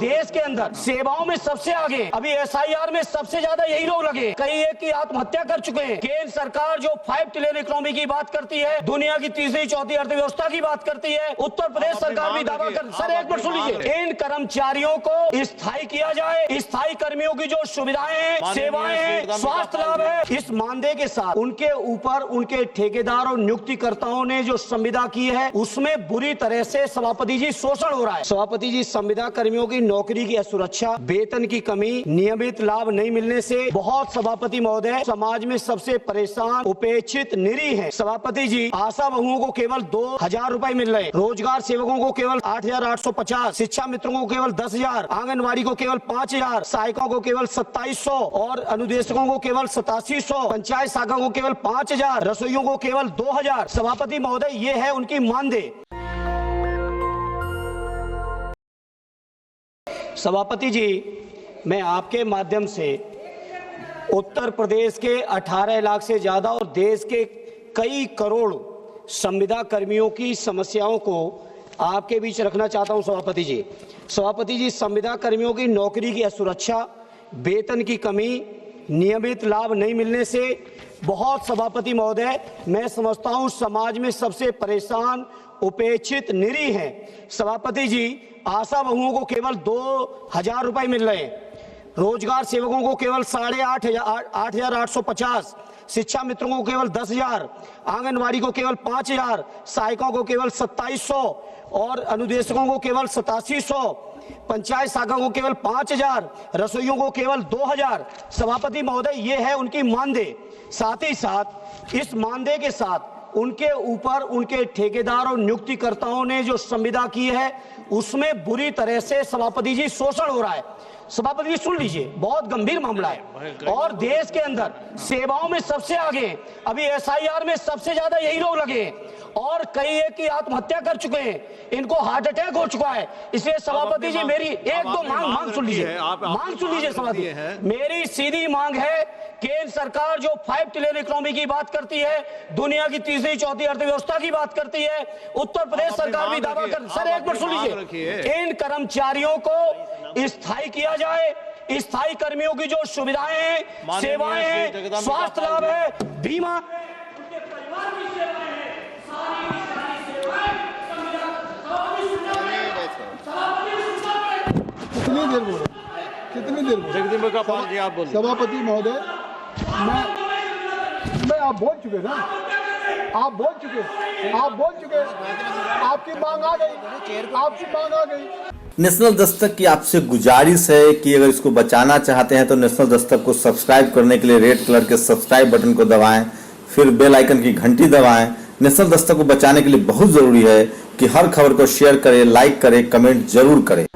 देश के अंदर सेवाओं में सबसे आगे, अभी SIR में सबसे ज्यादा यही लोग लगे। कई एक की आत्महत्या कर चुके हैं। केंद्र सरकार जो 5 ट्रिलियन इकोनॉमी की बात करती है, दुनिया की तीसरी चौथी अर्थव्यवस्था की बात करती है, उत्तर प्रदेश सरकार भी दावा कर। सर एक मिनट सुन लीजिए। इन कर्मचारियों को स्थायी किया जाए, स्थायी कर्मियों की जो सुविधाएं हैं, सेवाएं हैं, स्वास्थ्य लाभ है, इस मानदेय के साथ उनके ऊपर उनके ठेकेदार और नियुक्तिकर्ताओं ने जो संविदा की है उसमें बुरी तरह से सभापति जी शोषण हो रहा है। सभापति जी, संविदा कर्मियों की नौकरी की असुरक्षा, वेतन की कमी, नियमित लाभ नहीं मिलने से बहुत सभापति महोदय समाज में सबसे परेशान, उपेक्षित, निरीह है। सभापति जी, आशा बहुओं को केवल 2,000 रुपए मिल रहे, रोजगार सेवकों को केवल 8,850, शिक्षा मित्रों को केवल 10,000, आंगनबाड़ी को केवल 5,000, सहायकों को केवल 2,700 और अनुदेशकों को केवल 8700, पंचायत शाखा को केवल 5,000, रसोइयों को केवल 2,000। सभापति महोदय, ये है उनकी मानदेय। सभापति जी, मैं आपके माध्यम से उत्तर प्रदेश के 18 लाख से ज्यादा और देश के कई करोड़ संविदा कर्मियों की समस्याओं को आपके बीच रखना चाहता हूं। सभापति जी, संविदा कर्मियों की नौकरी की असुरक्षा, वेतन की कमी, नियमित लाभ नहीं मिलने से बहुत सभापति महोदय मैं समझता हूं समाज में सबसे परेशान, उपेक्षित, निरीह है। सभापति जी, आशा बहुओं को केवल 2,000 रुपए मिल रहे हैं, रोजगार सेवकों को केवल 8,850, शिक्षा मित्रों को केवल 10,000, आंगनबाड़ी को केवल 5,000, सहायकों को केवल 2,700 और अनुदेशकों को केवल 8700, पंचायत शाखा को केवल 5,000, रसोइयों को केवल 2,000। सभापति महोदय, ये है उनकी मानदेय। साथ ही साथ इस मानदेय के साथ उनके ऊपर उनके ठेकेदार और नियुक्तिकर्ताओं ने जो संविदा की है उसमें बुरी तरह से सभापति जी शोषण हो रहा है। सभापति जी सुन लीजिए, बहुत गंभीर मामला है और देश के अंदर सेवाओं में सबसे आगे, अभी SIR में सबसे ज्यादा यही लोग लगे और कई एक की आत्महत्या कर चुके हैं, इनको हार्ट अटैक हो चुका है। इसलिए सभापति जी, मेरी एक दो मांग सुन लीजिए, सभापति, मेरी सीधी मांग है, केंद्र सरकार जो 5 ट्रिलियन इकोनॉमी की बात करती है, दुनिया की तीसरी चौथी अर्थव्यवस्था की बात करती है, उत्तर प्रदेश सरकार भी दावा कर। सर एक मिनट सुन लीजिए। इन कर्मचारियों को स्थायी किया जाए, स्थायी कर्मियों की जो सुविधाएं हैं, सेवाएं हैं, स्वास्थ्य लाभ है, बीमा, उनके परिवार की सेवाएं हैं, सारी सेवाएं, कितनी देर बोले? जगदीप का पाल जी, आप बोलिए। सभापति महोदय, मैं आप बोल चुके ना, आप बोल चुके, आपकी मांग आ गई। नेशनल दस्तक की आपसे गुजारिश है कि अगर इसको बचाना चाहते हैं तो नेशनल दस्तक को सब्सक्राइब करने के लिए रेड कलर के सब्सक्राइब बटन को दबाएं, फिर बेल आइकन की घंटी दबाएं। नेशनल दस्तक को बचाने के लिए बहुत जरूरी है कि हर खबर को शेयर करें, लाइक करें, कमेंट जरूर करें।